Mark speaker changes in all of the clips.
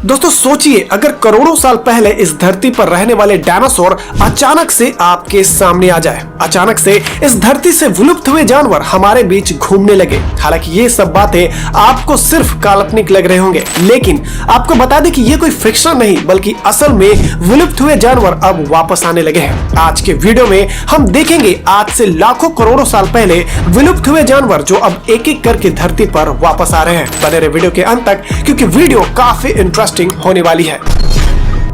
Speaker 1: दोस्तों सोचिए, अगर करोड़ों साल पहले इस धरती पर रहने वाले डायनासोर अचानक से आपके सामने आ जाए, अचानक से इस धरती से विलुप्त हुए जानवर हमारे बीच घूमने लगे। हालांकि ये सब बातें आपको सिर्फ काल्पनिक लग रहे होंगे, लेकिन आपको बता दें कि ये कोई फिक्शन नहीं बल्कि असल में विलुप्त हुए जानवर अब वापस आने लगे हैं। आज के वीडियो में हम देखेंगे आज से लाखों करोड़ों साल पहले विलुप्त हुए जानवर जो अब एक एक करके धरती पर वापस आ रहे हैं। बने रहे वीडियो के अंत तक क्योंकि वीडियो काफी इंटरेस्टिंग होने वाली है।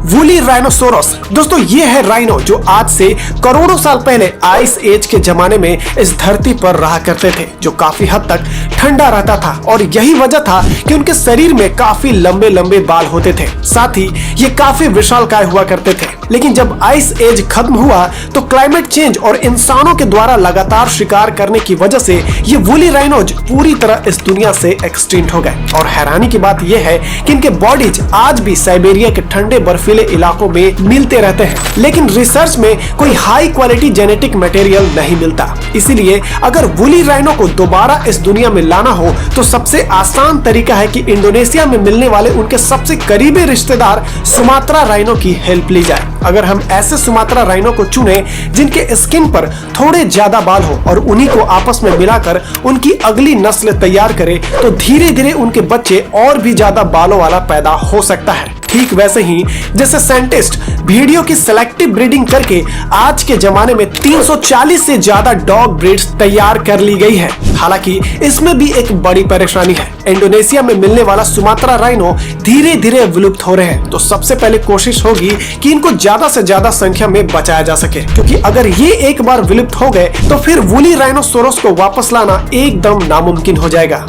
Speaker 1: वूली राइनोसोरस, दोस्तों ये है राइनो जो आज से करोड़ों साल पहले आइस एज के जमाने में इस धरती पर रहा करते थे, जो काफी हद तक ठंडा रहता था और यही वजह था कि उनके शरीर में काफी लंबे लंबे बाल होते थे। साथ ही ये काफी विशालकाय हुआ करते थे। लेकिन जब आइस एज खत्म हुआ तो क्लाइमेट चेंज और इंसानों के द्वारा लगातार शिकार करने की वजह से ये वूली राइनोज पूरी तरह इस दुनिया से एक्सटिंक्ट हो गए। और हैरानी की बात यह है कि इनके बॉडीज आज भी साइबेरिया के ठंडे बर्फीले इलाकों में मिलते रहते हैं, लेकिन रिसर्च में कोई हाई क्वालिटी जेनेटिक मटेरियल नहीं मिलता। इसीलिए अगर वूली राइनो को दोबारा इस दुनिया में लाना हो तो सबसे आसान तरीका है कि इंडोनेशिया में मिलने वाले उनके सबसे करीबी रिश्तेदार सुमात्रा राइनो की हेल्प ली जाए। अगर हम ऐसे सुमात्रा राइनो को चुने जिनके स्किन पर थोड़े ज्यादा बाल हो और उन्हीं को आपस में मिलाकर उनकी अगली नस्ल तैयार करें तो धीरे धीरे उनके बच्चे और भी ज्यादा बालों वाला पैदा हो सकता है। ठीक वैसे ही जैसे साइंटिस्ट भेड़ियों की सेलेक्टिव ब्रीडिंग करके आज के जमाने में 340 से ज्यादा डॉग ब्रीड्स तैयार कर ली गई है। हालांकि इसमें भी एक बड़ी परेशानी है, इंडोनेशिया में मिलने वाला सुमात्रा राइनो धीरे धीरे विलुप्त हो रहे हैं। तो सबसे पहले कोशिश होगी कि इनको ज्यादा से ज्यादा संख्या में बचाया जा सके, क्योंकि अगर ये एक बार विलुप्त हो गए तो फिर वूली राइनोसोरस को वापस लाना एकदम नामुमकिन हो जाएगा।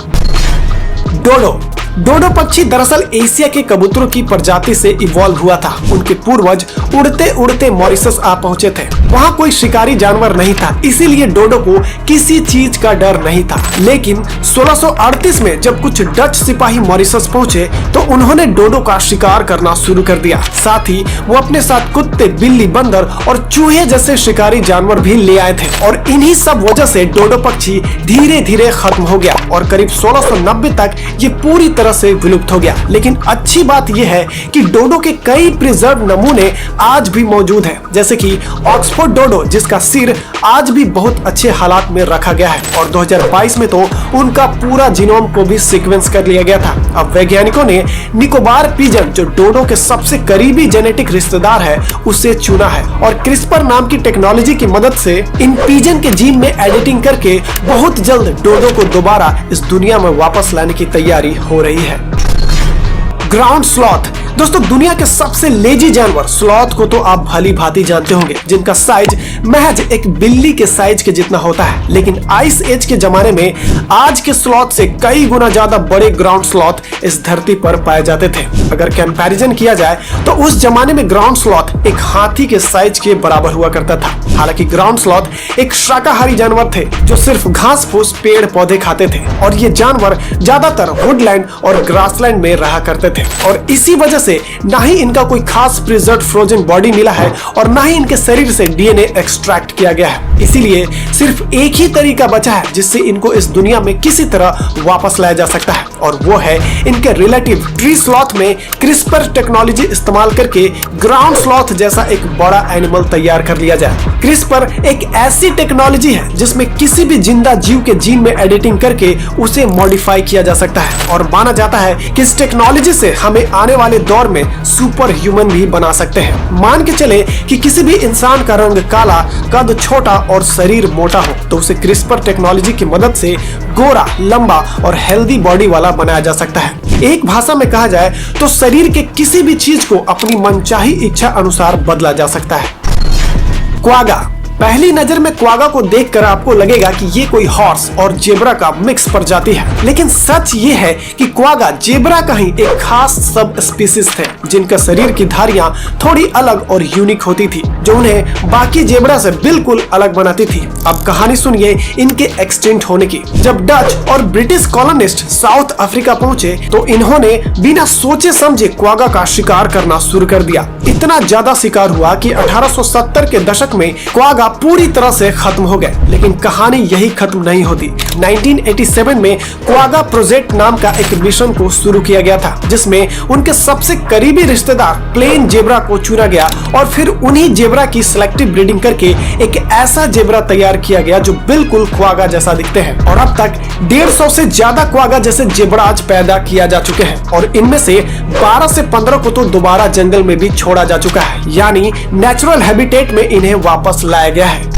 Speaker 1: डोडो पक्षी दरअसल एशिया के कबूतरों की प्रजाति से इवॉल्व हुआ था। उनके पूर्वज उड़ते उड़ते मॉरिशस आ पहुंचे थे। वहां कोई शिकारी जानवर नहीं था, इसीलिए डोडो को किसी चीज का डर नहीं था। लेकिन 1638 में जब कुछ डच सिपाही मॉरिशस पहुंचे तो उन्होंने डोडो का शिकार करना शुरू कर दिया। साथ ही वो अपने साथ कुत्ते, बिल्ली, बंदर और चूहे जैसे शिकारी जानवर भी ले आए थे। और इन्हीं सब वजह से डोडो पक्षी धीरे धीरे खत्म हो गया और करीब 1690 तक ये पूरी तरह से विलुप्त हो गया। लेकिन अच्छी बात यह है कि डोडो के कई प्रिजर्व नमूने आज भी मौजूद हैं, जैसे कि ऑक्सफोर्ड डोडो जिसका सिर आज भी बहुत अच्छे हालात में रखा गया है और 2022 में तो उनका पूरा जीनोम को भी सीक्वेंस कर लिया गया था। अब वैज्ञानिकों ने निकोबार पिजन जो डोडो के सबसे करीबी जेनेटिक रिश्तेदार है उसे चुना है और क्रिस्पर नाम की टेक्नोलॉजी की मदद से इन पिजन के जीन में एडिटिंग करके बहुत जल्द डोडो को दोबारा इस दुनिया में वापस लाने की तैयारी हो रही है। ग्राउंड स्लॉथ, दोस्तों दुनिया के सबसे लेजी जानवर स्लॉथ को तो आप भली भांति जानते होंगे, जिनका साइज महज एक बिल्ली के साइज के जितना होता है। लेकिन आइस एज के जमाने में आज के स्लॉथ से कई गुना ज्यादा बड़े ग्राउंड स्लॉथ इस धरती पर पाए जाते थे। अगर कंपैरिजन किया जाए तो उस जमाने में ग्राउंड स्लॉथ एक हाथी के साइज के बराबर हुआ करता था। हालांकि ग्राउंड स्लॉथ एक शाकाहारी जानवर थे जो सिर्फ घास फूस, पेड़ पौधे खाते थे और ये जानवर ज्यादातर वुडलैंड और ग्रासलैंड में रहा करते थे। और इसी वजह से ना ही इनका कोई खास प्रिजर्व फ्रोजन बॉडी मिला है और ना ही इनके शरीर से डीएनए एक्सट्रैक्ट किया गया है। इसीलिए सिर्फ एक ही तरीका बचा है जिससे इनको इस दुनिया में किसी तरह वापस लाया जा सकता है और वो है इनके रिलेटिव ट्री स्लॉथ में क्रिस्पर टेक्नोलॉजी इस्तेमाल करके ग्राउंड स्लॉथ जैसा एक बड़ा एनिमल तैयार कर लिया जाए। क्रिस्पर एक ऐसी टेक्नोलॉजी है जिसमें किसी भी जिंदा जीव के जीन में एडिटिंग करके उसे मॉडिफाई किया जा सकता है और माना जाता है कि इस टेक्नोलॉजी से हमें आने वाले दौर में सुपर ह्यूमन भी बना सकते हैं। मान के चले कि किसी भी इंसान का रंग काला, कद छोटा और शरीर मोटा हो तो उसे क्रिस्पर टेक्नोलॉजी की मदद से गोरा, लंबा और हेल्दी बॉडी वाला बनाया जा सकता है। एक भाषा में कहा जाए तो शरीर के किसी भी चीज को अपनी मनचाही इच्छा अनुसार बदला जा सकता है। क्वागा, पहली नजर में क्वागा को देखकर आपको लगेगा कि ये कोई हॉर्स और जेब्रा का मिक्स प्रजाति है, लेकिन सच ये है कि क्वागा जेब्रा का ही एक खास सब स्पीसीज थे जिनका शरीर की धारियां थोड़ी अलग और यूनिक होती थी जो उन्हें बाकी जेब्रा से बिल्कुल अलग बनाती थी। अब कहानी सुनिए इनके एक्सटिंक्ट होने की। जब डच और ब्रिटिश कॉलोनिस्ट साउथ अफ्रीका पहुंचे तो इन्होंने बिना सोचे समझे क्वागा का शिकार करना शुरू कर दिया। इतना ज्यादा शिकार हुआ कि 1870 के दशक में क्वागा अब पूरी तरह से खत्म हो गए। लेकिन कहानी यही खत्म नहीं होती। 1987 में क्वागा प्रोजेक्ट नाम का एक मिशन को शुरू किया गया था, जिसमें उनके सबसे करीबी रिश्तेदार प्लेन जेब्रा को चुना गया और फिर उन्हीं जेब्रा की सिलेक्टिव ब्रीडिंग करके एक ऐसा जेब्रा तैयार किया गया जो बिल्कुल क्वागा जैसा दिखते हैं। और अब तक 150 से ज्यादा क्वागा जैसे जेब्राज पैदा किया जा चुके हैं और इनमें से 12 से 15 को तो दोबारा जंगल में भी छोड़ा जा चुका है, यानी नेचुरल हैबिटेट में इन्हें वापस लाया गया है।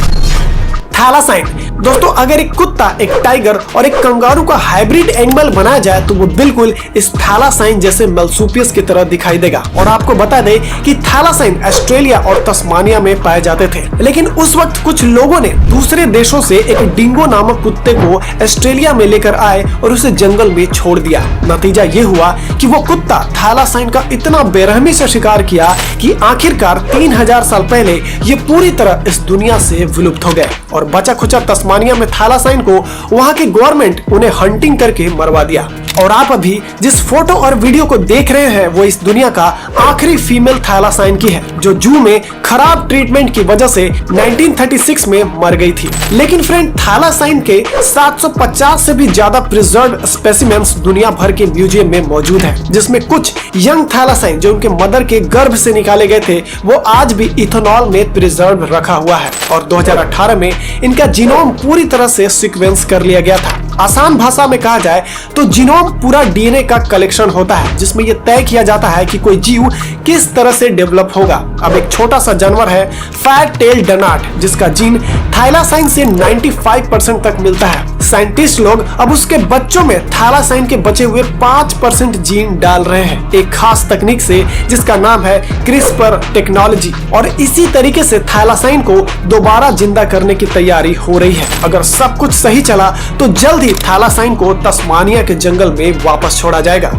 Speaker 1: थैलासाइन दोस्तों, अगर एक कुत्ता, एक टाइगर और एक कंगारू का हाइब्रिड एनिमल बनाया जाए तो वो बिल्कुल इस थैलासाइन जैसे मर्सुपियस की तरह दिखाई देगा। और आपको बता दें कि थैलासाइन ऑस्ट्रेलिया और तस्मानिया में पाए जाते थे, लेकिन उस वक्त कुछ लोगों ने दूसरे देशों से एक डिंगो नामक कुत्ते को ऑस्ट्रेलिया में लेकर आए और उसे जंगल में छोड़ दिया। नतीजा ये हुआ कि वो कुत्ता थैलासाइन का इतना बेरहमी से शिकार किया कि आखिरकार 3000 साल पहले ये पूरी तरह इस दुनिया से विलुप्त हो गए और बचा खुचा तस्मानिया में थैलासाइन को वहां की गवर्नमेंट उन्हें हंटिंग करके मरवा दिया। और आप अभी जिस फोटो और वीडियो को देख रहे हैं वो इस दुनिया का आखिरी फीमेल थैलासाइन की है, जो जू में खराब ट्रीटमेंट की वजह से 1936 में मर गई थी। लेकिन फ्रेंड, थैलासाइन के 750 से भी ज्यादा प्रिजर्व्ड स्पेसिमेंस दुनिया भर के म्यूजियम में मौजूद है, जिसमें कुछ यंग थैलासाइन जो उनके मदर के गर्भ से निकाले गए थे वो आज भी इथेनॉल में प्रिजर्व रखा हुआ है। और 2018 में इनका जीनोम पूरी तरह से सीक्वेंस कर लिया गया था। आसान भाषा में कहा जाए तो जीनोम पूरा डीएनए का कलेक्शन होता है, जिसमें यह तय किया जाता है कि कोई जीव किस तरह से डेवलप होगा। अब एक छोटा सा जानवर है फैट टेल डनाट, जिसका जीन थैलासाइन से 95% तक मिलता है। साइंटिस्ट लोग अब उसके बच्चों में थैलासाइन के बचे हुए 5% जीन डाल रहे हैं, एक खास तकनीक से जिसका नाम है क्रिस्पर टेक्नोलॉजी। और इसी तरीके से थैलासाइन को दोबारा जिंदा करने की तैयारी हो रही है। अगर सब कुछ सही चला तो जल्द ही थैलासाइन को तस्मानिया के जंगल में वापस छोड़ा जाएगा।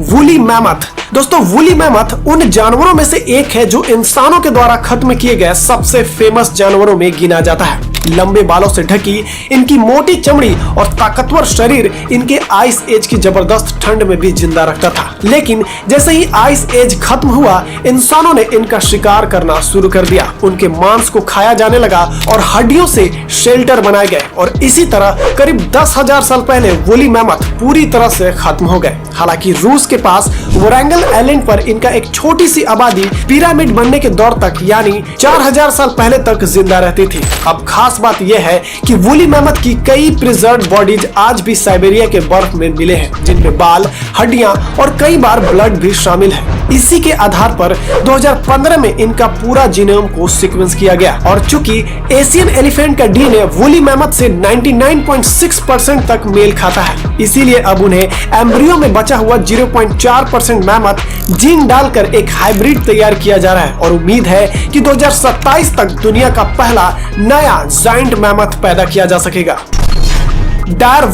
Speaker 1: वूली मैमथ दोस्तों, वूली मैमथ उन जानवरों में से एक है जो इंसानों के द्वारा खत्म किए गए सबसे फेमस जानवरों में गिना जाता है। लंबे बालों से ढकी इनकी मोटी चमड़ी और ताकतवर शरीर इनके आइस एज की जबरदस्त ठंड में भी जिंदा रखता था। लेकिन जैसे ही आइस एज खत्म हुआ, इंसानों ने इनका शिकार करना शुरू कर दिया। उनके मांस को खाया जाने लगा और हड्डियों से शेल्टर बनाए गए और इसी तरह करीब 10,000 साल पहले वूली मैमथ पूरी तरह से खत्म हो गए। हालांकि रूस के पास वोरंगल आइलैंड पर इनका एक छोटी सी आबादी पिरामिड बनने के दौर तक यानी 4000 साल पहले तक जिंदा रहती थी। अब खास बात यह है कि वूली मैमथ की कई प्रिजर्व्ड बॉडीज आज भी साइबेरिया के बर्फ में मिले हैं, जिनमें बाल, हड्डियां और कई बार ब्लड भी शामिल है। इसी के आधार पर 2015 में इनका पूरा जीनोम को सीक्वेंस किया गया और चूंकि एशियन एलिफेंट का डीएनए वूली मैमथ से 99.6% तक मेल खाता है, इसीलिए अब उन्हें एम्ब्रियो में बचा हुआ 0.4% मैमथ जीन डालकर एक हाइब्रिड तैयार किया जा रहा है। और उम्मीद है कि 2027 तक दुनिया का पहला नया जायंट मैमथ पैदा किया जा सकेगा। डायर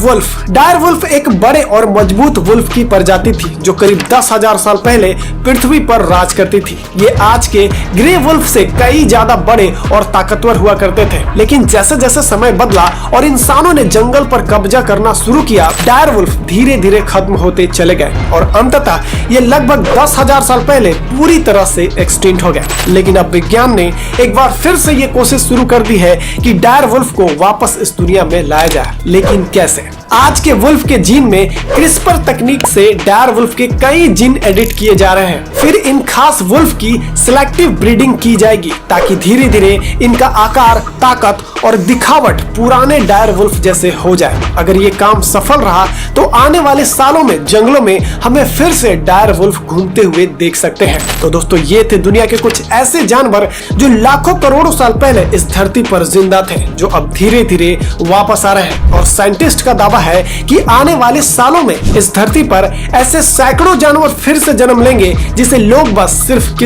Speaker 1: वुल्फ एक बड़े और मजबूत वुल्फ की प्रजाति थी जो करीब 10,000 साल पहले पृथ्वी पर राज करती थी। ये आज के ग्रे वुल्फ से कई ज्यादा बड़े और ताकतवर हुआ करते थे। लेकिन जैसे जैसे समय बदला और इंसानों ने जंगल पर कब्जा करना शुरू किया, डायर वुल्फ धीरे धीरे खत्म होते चले गए और अंततः ये लगभग 10,000 साल पहले पूरी तरह से एक्सटिंक्ट हो गए। लेकिन अब विज्ञान ने एक बार फिर से ये कोशिश शुरू कर दी है कि डायर वुल्फ को वापस इस दुनिया में लाया जाए। लेकिन कैसे? आज के वुल्फ के जीन में क्रिस्पर तकनीक से डायर वुल्फ के कई जीन एडिट किए जा रहे हैं। फिर इन खास वुल्फ की सिलेक्टिव ब्रीडिंग की जाएगी ताकि धीरे धीरे इनका आकार, ताकत और दिखावट पुराने डायर वुल्फ जैसे हो जाए। अगर ये काम सफल रहा तो आने वाले सालों में जंगलों में हमें फिर से डायर वुल्फ घूमते हुए देख सकते हैं। तो दोस्तों, ये थे दुनिया के कुछ ऐसे जानवर जो लाखों करोड़ों साल पहले इस धरती पर जिंदा थे, जो अब धीरे धीरे वापस आ रहे हैं। और साइंटिस्ट का दावा है कि आने वाले सालों में इस धरती पर ऐसे सैकड़ों जानवर फिर से जन्म लेंगे जिसे लोग बस सिर्फ